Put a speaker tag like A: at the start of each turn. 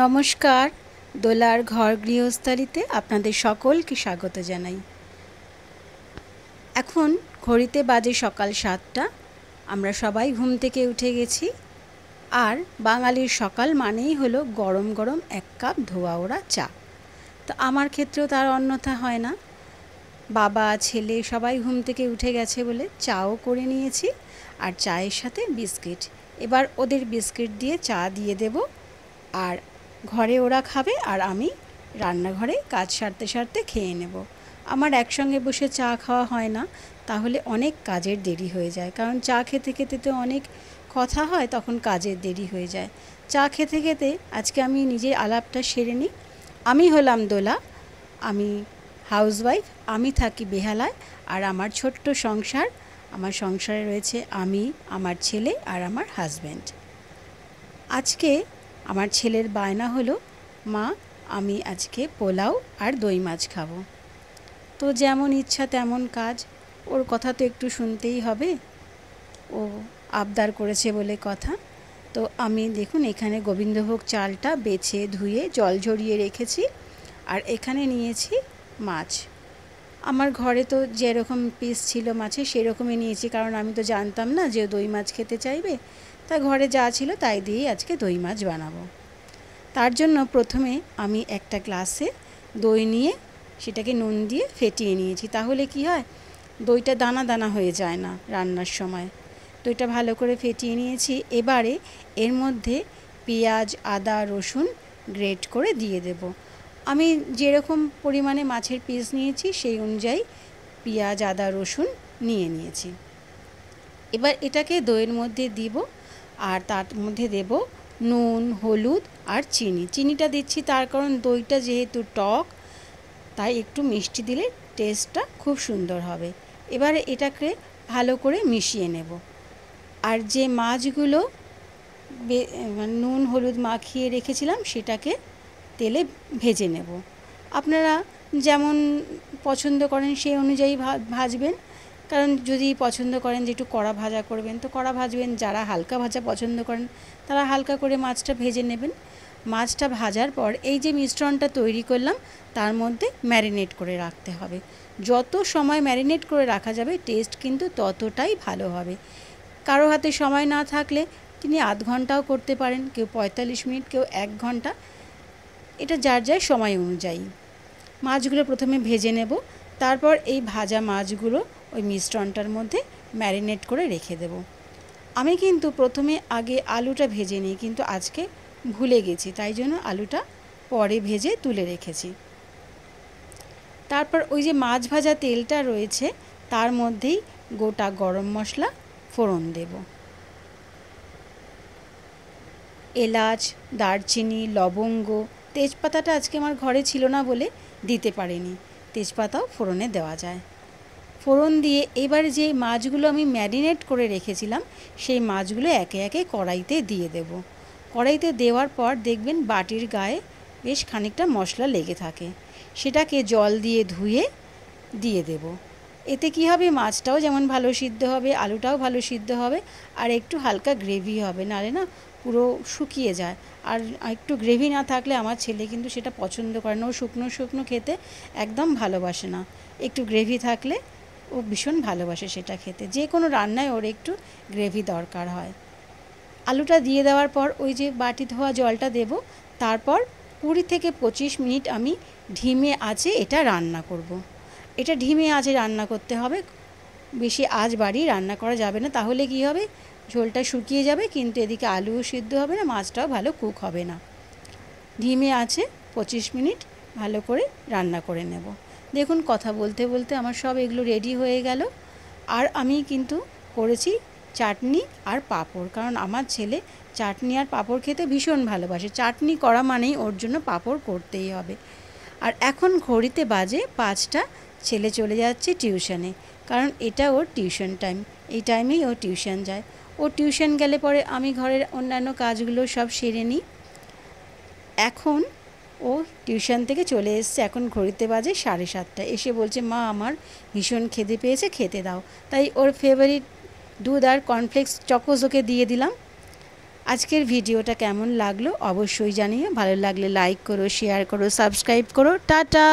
A: নমস্কার, দোলার ঘর গৃহস্থালিতে আপনাদের সকলকে স্বাগত জানাই। এখন ঘড়িতে বাজে সকাল 7টা। আমরা সবাই ঘুম থেকে উঠে গেছি। আর বাঙালির সকাল মানেই হলো গরম গরম এক কাপ ধোয়া ওড়া চা। তো আমার ক্ষেত্রেও তার অন্যথা হয় না। বাবা ছেলে সবাই ঘুম থেকে উঠে গেছে বলে চাও করে নিয়েছি, আর চায়ের সাথে বিস্কিট। এবার ওদের বিস্কিট দিয়ে চা দিয়ে দেব, আর ঘরে ওরা খাবে আর আমি রান্নাঘরে কাজ সারতে সারতে খেয়ে নেব। আমার একসঙ্গে বসে চা খাওয়া হয় না, তাহলে অনেক কাজের দেরি হয়ে যায়। কারণ চা খেতে খেতে তো অনেক কথা হয়, তখন কাজের দেরি হয়ে যায়। চা খেতে খেতে আজকে আমি নিজের আলাপটা সেরে নিই। আমি হলাম দোলা, আমি হাউসওয়াইফ, আমি থাকি বেহালায়। আর আমার ছোট্ট সংসার, আমার সংসারে রয়েছে আমি, আমার ছেলে আর আমার হাজব্যান্ড। আজকে আমার ছেলের বায়না হলো, মা আমি আজকে পোলাও আর দই মাছ খাবো। তো যেমন ইচ্ছা তেমন কাজ, ওর কথা তো একটু শুনতেই হবে, ও আবদার করেছে বলে কথা। তো আমি দেখুন এখানে গোবিন্দভোগ চালটা বেছে ধুয়ে জল ঝরিয়ে রেখেছি, আর এখানে নিয়েছি মাছ। আমার ঘরে তো যেরকম পিস ছিল মাছের সেরকমই নিয়েছি, কারণ আমি তো জানতাম না যে দই মাছ খেতে চাইবে। তা ঘরে যা ছিল তাই দিয়েই আজকে দই মাছ বানাবো। তার জন্য প্রথমে আমি একটা গ্লাসে দই নিয়ে সেটাকে নুন দিয়ে ফেটিয়ে নিয়েছি। তাহলে কি হয়, দইটা দানা দানা হয়ে যায় না রান্নার সময়। দইটা ভালো করে ফেটিয়ে নিয়েছি। এবারে এর মধ্যে পেঁয়াজ, আদা, রসুন গ্রেট করে দিয়ে দেব। আমি যেরকম পরিমাণে মাছের পিস নিয়েছি সেই অনুযায়ী পেঁয়াজ, আদা, রসুন নিয়ে নিয়েছি। এবার এটাকে দইয়ের মধ্যে দিব, আর তার মধ্যে দেব নুন, হলুদ আর চিনি। চিনিটা দিচ্ছি তার কারণ দইটা যেহেতু টক, তাই একটু মিষ্টি দিলে টেস্টটা খুব সুন্দর হবে। এবারে এটাকে ভালো করে মিশিয়ে নেব। আর যে মাছগুলো নুন হলুদ মাখিয়ে রেখেছিলাম সেটাকে তেলে ভেজে নেব। আপনারা যেমন পছন্দ করেন সেই অনুযায়ী ভাজবেন। কারণ যদি পছন্দ করেন যে একটু কড়া ভাজা করবেন তো কড়া ভাজবেন, যারা হালকা ভাজা পছন্দ করেন তারা হালকা করে মাছটা ভেজে নেবেন। মাছটা ভাজার পর এই যে মিশ্রণটা তৈরি করলাম তার মধ্যে ম্যারিনেট করে রাখতে হবে। যত সময় ম্যারিনেট করে রাখা যাবে টেস্ট কিন্তু ততটাই ভালো হবে। কারো হাতে সময় না থাকলে তিনি আধ ঘন্টাও করতে পারেন, কেউ 45 মিনিট, কেউ 1 ঘন্টা, এটা যার যার সময় অনুযায়ী। মাছগুলো প্রথমে ভেজে নেব, তারপর এই ভাজা মাছগুলো ওই মিশ্রণটার মধ্যে ম্যারিনেট করে রেখে দেব। আমি কিন্তু প্রথমে আগে আলুটা ভেজে নিই, কিন্তু আজকে ভুলে গেছি, তাই জন্য আলুটা পরে ভেজে তুলে রেখেছি। তারপর ওই যে মাছ ভাজা তেলটা রয়েছে তার মধ্যেই গোটা গরম মশলা ফোড়ন দেব। এলাচ, দারচিনি, লবঙ্গ, তেজপাতাটা আজকে আমার ঘরে ছিল না বলে দিতে পারিনি, তেজপাতাও ফোড়নে দেওয়া যায়। ফোড়ন দিয়ে এবার যে মাছগুলো আমি ম্যারিনেট করে রেখেছিলাম সেই মাছগুলো একে একে কড়াইতে দিয়ে দেব। কড়াইতে দেওয়ার পর দেখবেন বাটির গায়ে বেশ খানিকটা মশলা লেগে থাকে, সেটাকে জল দিয়ে ধুয়ে দিয়ে দেব। এতে কি হবে, মাছটাও যেমন ভালো সিদ্ধ হবে, আলুটাও ভালো সিদ্ধ হবে, আর একটু হালকা গ্রেভি হবে, নাহলে না পুরো শুকিয়ে যায়। আর একটু গ্রেভি না থাকলে আমার ছেলে কিন্তু সেটা পছন্দ করে না, ও শুকনো শুকনো খেতে একদম ভালোবাসে না। একটু গ্রেভি থাকলে ও ভীষণ ভালোবাসে সেটা খেতে। যে কোনো রান্নায় ওর একটু গ্রেভি দরকার হয়। আলুটা দিয়ে দেওয়ার পর ওই যে বাটি ধোয়া জলটা দেব। তারপর 20 থেকে 25 মিনিট আমি ধিমে আঁচে এটা রান্না করব। এটা ধিমে আঁচে রান্না করতে হবে, বেশি আঁচ বাড়িয়ে রান্না করা যাবে না, তাহলে কি হবে, ঝোলটা শুকিয়ে যাবে কিন্তু এদিকে আলুও সিদ্ধ হবে না, মাছটাও ভালো কুক হবে না। ধিমে আঁচে 25 মিনিট ভালো করে রান্না করে নেব। দেখুন কথা বলতে বলতে আমার সব এগুলো রেডি হয়ে গেল। আর আমি কিন্তু করেছি চাটনি আর পাঁপড়, কারণ আমার ছেলে চাটনি আর পাঁপড় খেতে ভীষণ ভালোবাসে। চাটনি করা মানেই ওর জন্য পাঁপড় করতেই হবে। আর এখন ঘড়িতে বাজে 5টা, ছেলে চলে যাচ্ছে টিউশনে, কারণ এটা ওর টিউশন টাইম, এই টাইমেই ও টিউশন যায়। ও টিউশন গেলে পরে আমি ঘরের অন্যান্য কাজগুলো সব সেরে নিই। এখন ও টিউশন থেকে চলে এসছে, এখন ঘড়িতে বাজে 7:30। এসে বলছে, মা আমার ভীষণ খিদে পেয়েছে, খেতে দাও। তাই ওর ফেভারিট দুধ আর কর্নফ্লেক্স চকোস ওকে দিয়ে দিলাম। আজকের ভিডিওটা কেমন লাগলো অবশ্যই জানিও। ভালো লাগলে লাইক করো, শেয়ার করো, সাবস্ক্রাইব করো। টাটা।